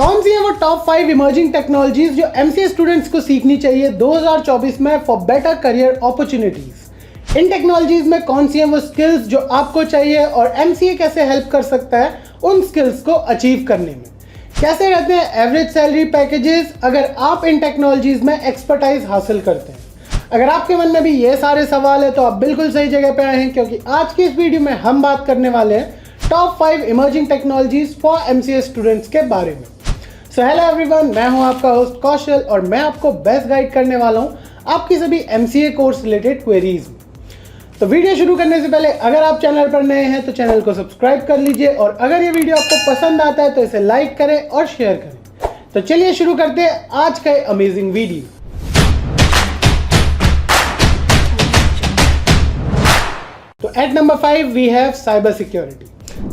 कौन सी है वो टॉप 5 इमर्जिंग टेक्नोलॉजीज जो एमसीए स्टूडेंट्स को सीखनी चाहिए 2024 में for better career opportunities. In technologies में कौन सी है वो स्किल्स जो आपको चाहिए और एमसीए कैसे हेल्प कर सकता है उन स्किल्स को अचीव करने में। कैसे रहते हैं एवरेज सैलरी पैकेजेस अगर आप इन टेक्नोलॉजीज में एक्सपर्टाइज हासिल करते हैं। अगर आपके मन में भी ये सारे सवाल है तो आप बिल्कुल सही जगह पे आए हैं, क्योंकि आज की इस वीडियो में हम बात करने वाले हैं top 5 emerging technologies for MCA students के बारे में। सो हेलो एवरीवन, मैं हूं आपका होस्ट कौशल और मैं आपको बेस्ट गाइड करने वाला हूं आपकी सभी एमसीए कोर्स रिलेटेड क्वेरीज में। तो वीडियो शुरू करने से पहले अगर आप चैनल पर नए हैं तो चैनल को सब्सक्राइब कर लीजिए और अगर ये वीडियो आपको पसंद आता है तो इसे लाइक करें और शेयर करें। तो चलिए शुरू करते हैं आज का अमेजिंग वीडियो। तो at number 5 we have cyber security.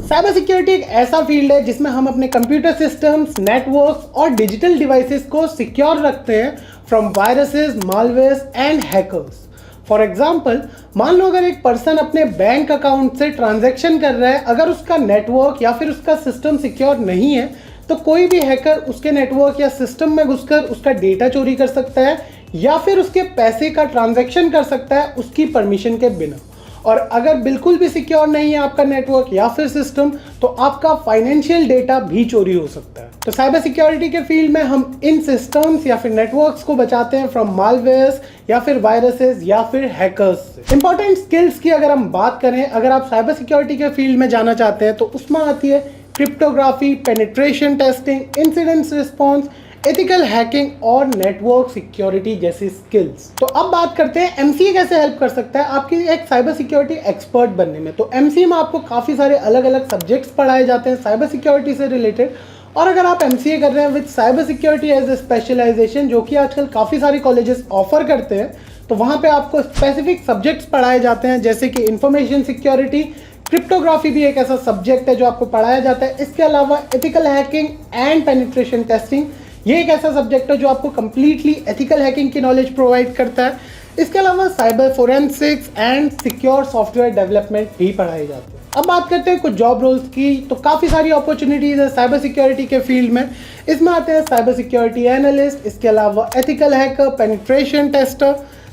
Cyber security एक ऐसा फील्ड है जिसमें हम अपने कंप्यूटर सिस्टम्स, नेटवर्क्स और डिजिटल डिवाइसेस को सिक्योर रखते हैं from viruses, malwares and hackers. For example, मान लो अगर एक पर्सन अपने बैंक अकाउंट से ट्रांजैक्शन कर रहा है, अगर उसका नेटवर्क या फिर उसका सिस्टम सिक्योर नहीं है तो कोई भी हैकर उसके नेटवर्क या सिस्टम में घुसकर उसका डेटा चोरी कर सकता है या फिर उसके पैसे का ट्रांजैक्शन कर सकता है उसकी परमिशन के बिना। और अगर बिल्कुल भी सिक्योर नहीं है आपका नेटवर्क या फिर सिस्टम तो आपका फाइनेंशियल डेटा भी चोरी हो सकता है। तो साइबर सिक्योरिटी के फील्ड में हम इन सिस्टम्स या फिर नेटवर्क्स को बचाते हैं फ्रॉम मालवेयर्स या फिर वायरसेस या फिर हैकर्स से। इंपॉर्टेंट स्किल्स की अगर हम बात करें, अगर आप साइबर सिक्योरिटी के फील्ड में जाना चाहते हैं तो उसमें आती है cryptography, penetration testing, incident response, ethical hacking और नेटवर्क सिक्योरिटी जैसी स्किल्स। तो अब बात करते हैं एमसीए कैसे हेल्प कर सकता है आपकी एक साइबर सिक्योरिटी एक्सपर्ट बनने में। तो एमसीए में आपको काफ़ी सारे अलग अलग सब्जेक्ट्स पढ़ाए जाते हैं साइबर सिक्योरिटी से रिलेटेड। और अगर आप एमसीए कर रहे हैं with cyber security as a specialisation, जो कि आजकल काफ़ी सारे कॉलेजेस ऑफर करते हैं, तो वहाँ पे आपको स्पेसिफिक सब्जेक्ट्स पढ़ाए जाते हैं जैसे कि इंफॉर्मेशन सिक्योरिटी, क्रिप्टोग्राफी भी एक ऐसा सब्जेक्ट है जो आपको पढ़ाया जाता है। इसके अलावा ethical hacking and penetration testing, ये एक ऐसा सब्जेक्ट है जो आपको कंप्लीटली एथिकल हैकिंग की नॉलेज प्रोवाइड करता है। इसके अलावा cyber forensics and secure software development भी पढ़ाए जाते हैं। अब बात करते हैं कुछ जॉब रोल्स की। तो काफ़ी सारी अपॉर्चुनिटीज़ है साइबर सिक्योरिटी के फील्ड में। इसमें आते हैं साइबर सिक्योरिटी एनालिस्ट, इसके अलावा ethical hacker, penetration tester,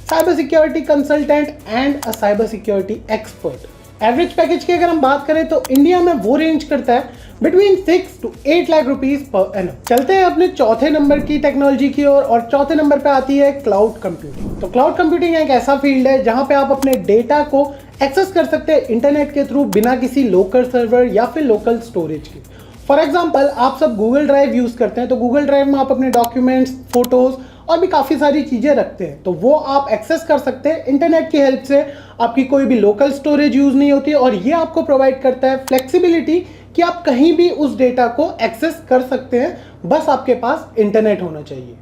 cyber security consultant and a cyber security expert. Average package की अगर हम बात करें तो इंडिया में वो रेंज करता है between 6 to 8 lakh rupees per annum. चलते हैं अपने चौथे नंबर की टेक्नोलॉजी की ओर और चौथे नंबर पे आती है क्लाउड कंप्यूटिंग। तो क्लाउड कंप्यूटिंग एक ऐसा फील्ड है जहां पे आप अपने डेटा को एक्सेस कर सकते हैं इंटरनेट के थ्रू बिना किसी लोकल सर्वर या फिर लोकल स्टोरेज के। फॉर एग्जाम्पल, आप सब गूगल ड्राइव यूज़ करते हैं, तो गूगल ड्राइव में आप अपने डॉक्यूमेंट्स, फोटोज़ और भी काफ़ी सारी चीज़ें रखते हैं, तो वो आप एक्सेस कर सकते हैं इंटरनेट की हेल्प से। आपकी कोई भी लोकल स्टोरेज यूज़ नहीं होती और ये आपको प्रोवाइड करता है फ्लेक्सिबिलिटी कि आप कहीं भी उस डेटा को एक्सेस कर सकते हैं, बस आपके पास इंटरनेट होना चाहिए।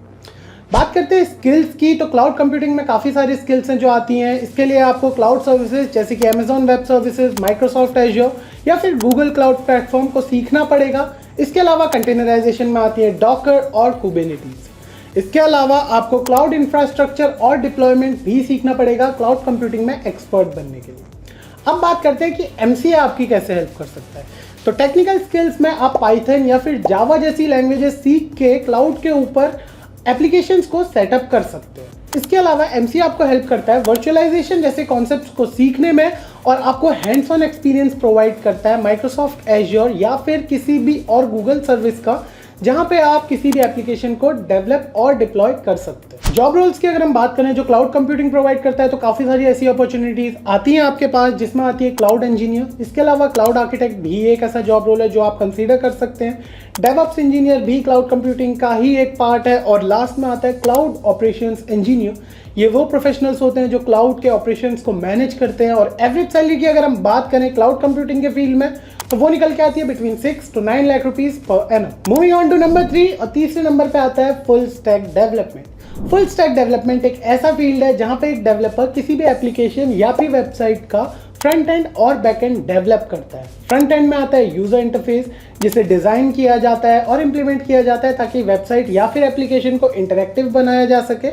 बात करते हैं स्किल्स की। तो क्लाउड कंप्यूटिंग में काफ़ी सारी स्किल्स हैं जो आती हैं। इसके लिए आपको क्लाउड सर्विसेज जैसे कि Amazon web services, Microsoft azure या फिर गूगल क्लाउड प्लेटफॉर्म को सीखना पड़ेगा। इसके अलावा कंटेनराइजेशन में आती है डॉकर और कुबरनेटिस। इसके अलावा आपको क्लाउड इंफ्रास्ट्रक्चर और डिप्लॉयमेंट भी सीखना पड़ेगा क्लाउड कंप्यूटिंग में एक्सपर्ट बनने के लिए। अब बात करते हैं कि एमसीए आपकी कैसे हेल्प कर सकता है। तो टेक्निकल स्किल्स में आप पाइथन या फिर जावा जैसी लैंग्वेजेस सीख के क्लाउड के ऊपर एप्लीकेशंस को सेटअप कर सकते हैं। इसके अलावा एमसीए आपको हेल्प करता है वर्चुअलाइजेशन जैसे कॉन्सेप्ट्स को सीखने में और आपको हैंड्स ऑन एक्सपीरियंस प्रोवाइड करता है माइक्रोसॉफ्ट एज्योर या फिर किसी भी और गूगल सर्विस का, जहां पे आप किसी भी एप्लीकेशन को डेवलप और डिप्लॉय कर सकते हैं। जॉब रोल्स की अगर हम बात करें जो क्लाउड कंप्यूटिंग प्रोवाइड करता है, तो काफ़ी सारी ऐसी अपॉर्चुनिटीज़ आती हैं आपके पास, जिसमें आती है क्लाउड इंजीनियर। इसके अलावा क्लाउड आर्किटेक्ट भी एक ऐसा जॉब रोल है जो आप कंसीडर कर सकते हैं। डेवऑप्स इंजीनियर भी क्लाउड कंप्यूटिंग का ही एक पार्ट है। और लास्ट में आता है क्लाउड ऑपरेशंस इंजीनियर। ये वो प्रोफेशनल्स होते हैं जो क्लाउड के ऑपरेशंस को मैनेज करते हैं। और एवरेज सैलरी की अगर हम बात करें क्लाउड कंप्यूटिंग के फील्ड में तो वो निकल के आती है between 6 to 9 lakh rupees per annum. Moving on to number 3 और तीसरे नंबर पे आता है full stack development. Full stack development एक ऐसा फील्ड है जहां पे एक डेवलपर किसी भी एप्लीकेशन या फिर वेबसाइट का फ्रंट एंड और बैक एंड डेवलप करता है। फ्रंट एंड में आता है यूजर इंटरफेस, जिसे डिजाइन किया जाता है और इम्प्लीमेंट किया जाता है ताकि वेबसाइट या फिर एप्लीकेशन को इंटरेक्टिव बनाया जा सके।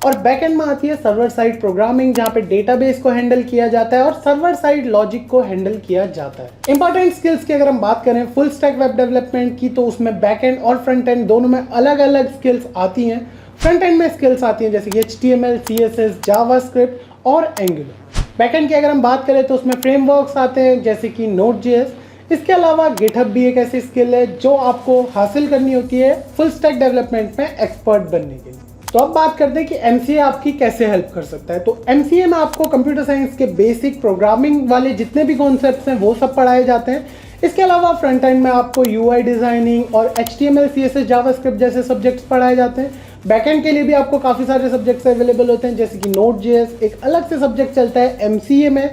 और बैकएंड में आती है सर्वर साइड प्रोग्रामिंग, जहाँ पे डेटाबेस को हैंडल किया जाता है और सर्वर साइड लॉजिक को हैंडल किया जाता है। इंपॉर्टेंट स्किल्स की अगर हम बात करें फुल स्टैक वेब डेवलपमेंट की, तो उसमें बैकएंड और फ्रंट एंड दोनों में अलग अलग स्किल्स आती हैं। फ्रंट एंड में स्किल्स आती हैं जैसे कि HTML, CSS, जावास्क्रिप्ट और एंगुलर। बैकएंड की अगर हम बात करें तो उसमें फ्रेमवर्क्स आते हैं जैसे कि Node.js। इसके अलावा गिटहब भी एक ऐसी स्किल है जो आपको हासिल करनी होती है फुल स्टैक डेवलपमेंट में एक्सपर्ट बनने के लिए। तो अब बात करते हैं कि MCA आपकी कैसे हेल्प कर सकता है। तो MCA में आपको कंप्यूटर साइंस के बेसिक प्रोग्रामिंग वाले जितने भी कॉन्सेप्ट्स हैं वो सब पढ़ाए जाते हैं। इसके अलावा फ्रंट एंड में आपको UI डिज़ाइनिंग और HTML, CSS, जावास्क्रिप्ट जैसे सब्जेक्ट्स पढ़ाए जाते हैं। बैकएंड के लिए भी आपको काफ़ी सारे सब्जेक्ट्स अवेलेबल होते हैं जैसे कि Node.js एक अलग से सब्जेक्ट चलता है MCA में।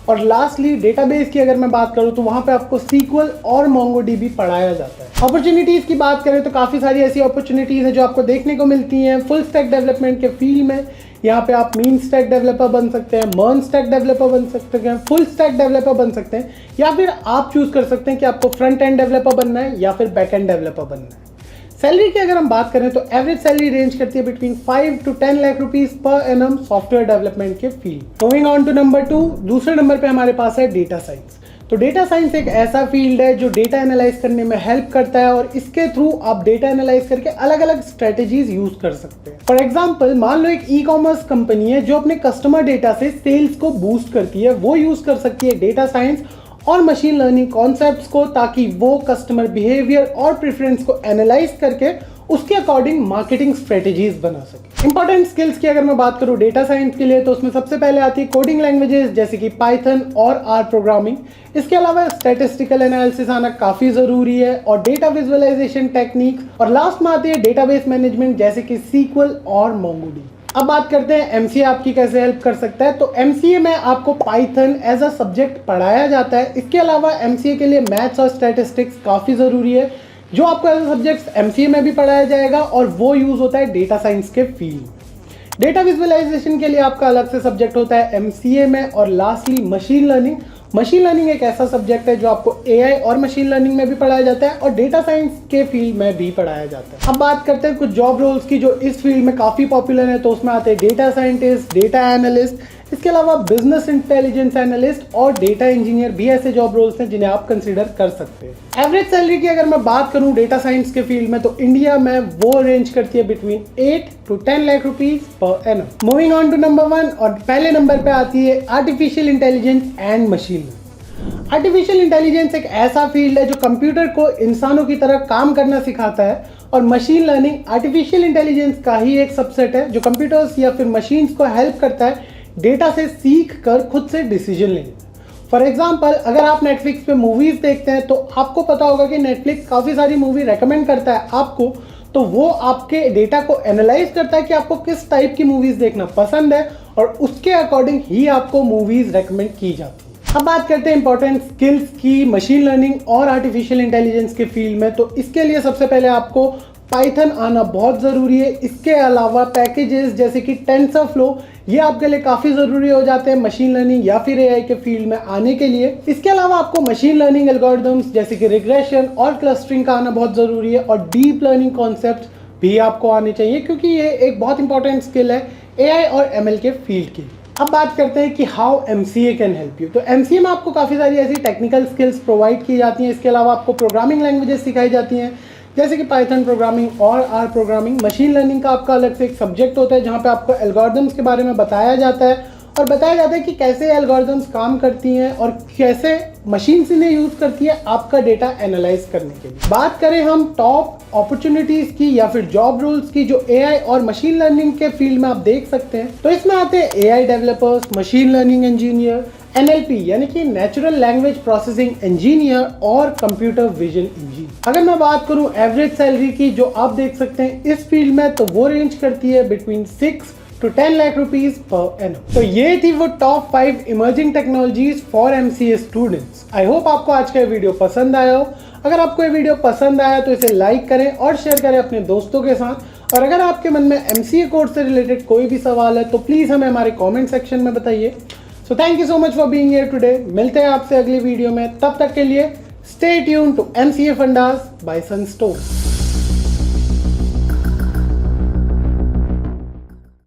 और लास्टली डेटाबेस की अगर मैं बात करूं तो वहां पे आपको SQL और MongoDB पढ़ाया जाता है। अपॉर्चुनिटीज़ की बात करें तो काफ़ी सारी ऐसी अपॉर्चुनिटीज़ हैं जो आपको देखने को मिलती हैं फुल स्टैक डेवलपमेंट के फील्ड में। यहाँ पे आप मीन स्टैक डेवलपर बन सकते हैं, मर्न स्टैक डेवलपर बन सकते हैं, फुल स्टैक डेवलपर बन सकते हैं, या फिर आप चूज कर सकते हैं कि आपको फ्रंट एंड डेवलपर बनना है या फिर बैक एंड डेवलपर बनना है। सैलरी की अगर हम बात करें तो एवरेज सैलरी रेंज करती है between 5 to 10 lakh rupees per annum software development के field. Moving on to number 2, दूसरे नंबर पे हमारे पास है डेटा साइंस। तो डेटा साइंस एक ऐसा फील्ड है जो डेटा एनालाइज करने में हेल्प करता है और इसके थ्रू आप डेटा एनालाइज करके अलग अलग स्ट्रेटेजीज यूज कर सकते हैं। फॉर एग्जांपल मान लो एक ई-कॉमर्स कंपनी है जो अपने कस्टमर डेटा से सेल्स को बूस्ट करती है, वो यूज कर सकती है डेटा साइंस और मशीन लर्निंग कॉन्सेप्ट्स को, ताकि वो कस्टमर बिहेवियर और प्रेफरेंस को एनालाइज करके उसके अकॉर्डिंग मार्केटिंग स्ट्रेटेजीज बना सके। इंपॉर्टेंट स्किल्स की अगर मैं बात करूं डेटा साइंस के लिए तो उसमें सबसे पहले आती है कोडिंग लैंग्वेजेस जैसे कि पाइथन और आर प्रोग्रामिंग। इसके अलावा स्टैटिस्टिकल एनालिसिस आना काफी जरूरी है और डेटा विजुअलाइजेशन टेक्निक्स, और लास्ट में आती है डेटाबेस मैनेजमेंट जैसे कि SQL और MongoDB। अब बात करते हैं MCA आपकी कैसे हेल्प कर सकता है। तो MCA में आपको पाइथन एज अ सब्जेक्ट पढ़ाया जाता है। इसके अलावा MCA के लिए मैथ्स और स्टैटिस्टिक्स काफ़ी ज़रूरी है जो आपको एज अ सब्जेक्ट MCA में भी पढ़ाया जाएगा और वो यूज़ होता है डेटा साइंस के फील्ड में। डेटा विजुअलाइजेशन के लिए आपका अलग से सब्जेक्ट होता है MCA में। और lastly machine learning. Machine learning एक ऐसा सब्जेक्ट है जो आपको AI और मशीन लर्निंग में भी पढ़ाया जाता है और डेटा साइंस के फील्ड में भी पढ़ाया जाता है। अब बात करते हैं कुछ जॉब रोल्स की जो इस फील्ड में काफ़ी पॉपुलर है। तो उसमें आते हैं डेटा साइंटिस्ट, डेटा एनालिस्ट, इसके अलावा बिजनेस इंटेलिजेंस एनालिस्ट और डेटा इंजीनियर भी ऐसे जॉब रोल्स हैं जिन्हें आप कंसीडर कर सकते हैं। एवरेज सैलरी की अगर मैं बात करूं डेटा साइंस के फील्ड में तो इंडिया में वो रेंज करती है between 8 to 10 lakh rupees per annum. Moving on to number 1, और पहले नंबर पे आती है artificial intelligence and machine learning. Artificial intelligence एक ऐसा फील्ड है जो कंप्यूटर को इंसानों की तरह काम करना सिखाता है और मशीन लर्निंग आर्टिफिशियल इंटेलिजेंस का ही एक सबसेट है जो कंप्यूटर्स या फिर मशीन्स को हेल्प करता है डेटा से सीख कर खुद से डिसीजन लेने। फॉर एग्जाम्पल अगर आप नेटफ्लिक्स पे मूवीज देखते हैं तो आपको पता होगा कि नेटफ्लिक्स काफ़ी सारी मूवी रेकमेंड करता है आपको, तो वो आपके डेटा को एनालाइज करता है कि आपको किस टाइप की मूवीज देखना पसंद है और उसके अकॉर्डिंग ही आपको मूवीज रेकमेंड की जाती है। अब बात करते हैं इंपॉर्टेंट स्किल्स की मशीन लर्निंग और आर्टिफिशियल इंटेलिजेंस के फील्ड में। तो इसके लिए सबसे पहले आपको पाइथन आना बहुत ज़रूरी है। इसके अलावा पैकेजेस जैसे कि टेंसरफ्लो ये आपके लिए काफ़ी ज़रूरी हो जाते हैं मशीन लर्निंग या फिर AI के फील्ड में आने के लिए। इसके अलावा आपको मशीन लर्निंग एल्गोरिथम्स जैसे कि रिग्रेशन और क्लस्टरिंग का आना बहुत ज़रूरी है और डीप लर्निंग कॉन्सेप्ट भी आपको आने चाहिए क्योंकि ये एक बहुत इंपॉर्टेंट स्किल है AI और ML के फील्ड की। अब बात करते हैं कि how MCA can help you. तो MCA में आपको काफ़ी सारी ऐसी टेक्निकल स्किल्स प्रोवाइड की जाती हैं। इसके अलावा आपको प्रोग्रामिंग लैंग्वेजेस सिखाई जाती हैं जैसे कि पाइथन प्रोग्रामिंग और आर प्रोग्रामिंग। मशीन लर्निंग का आपका अलग से एक सब्जेक्ट होता है जहाँ पे आपको एल्गोरिथम्स के बारे में बताया जाता है और बताया जाता है कि कैसे एल्गोरिथम्स काम करती हैं और कैसे मशीन इन्हें यूज़ करती है आपका डेटा एनालाइज करने के लिए। बात करें हम टॉप अपॉर्चुनिटीज़ की या फिर जॉब रोल्स की जो AI और मशीन लर्निंग के फील्ड में आप देख सकते हैं, तो इसमें आते हैं AI developers, machine learning engineer, NLP यानी कि नेचुरल लैंग्वेज प्रोसेसिंग इंजीनियर और कंप्यूटर विजन इंजीनियर। अगर मैं बात करूं एवरेज सैलरी की जो आप देख सकते हैं इस फील्ड में, तो वो रेंज करती है between 6 to 10 lakh rupees per annum. तो ये थी वो top 5 emerging technologies for MCA students. I hope आपको आज का वीडियो पसंद आया हो। अगर आपको ये वीडियो पसंद आया तो इसे लाइक करें और शेयर करें अपने दोस्तों के साथ। और अगर आपके मन में MCA कोर्स से रिलेटेड कोई भी सवाल है तो प्लीज़ हमें हमारे कॉमेंट सेक्शन में बताइए। So thank you so much for being here today. मिलते हैं आपसे अगली वीडियो में, तब तक के लिए stay tuned to MCA fundas by Sunstone.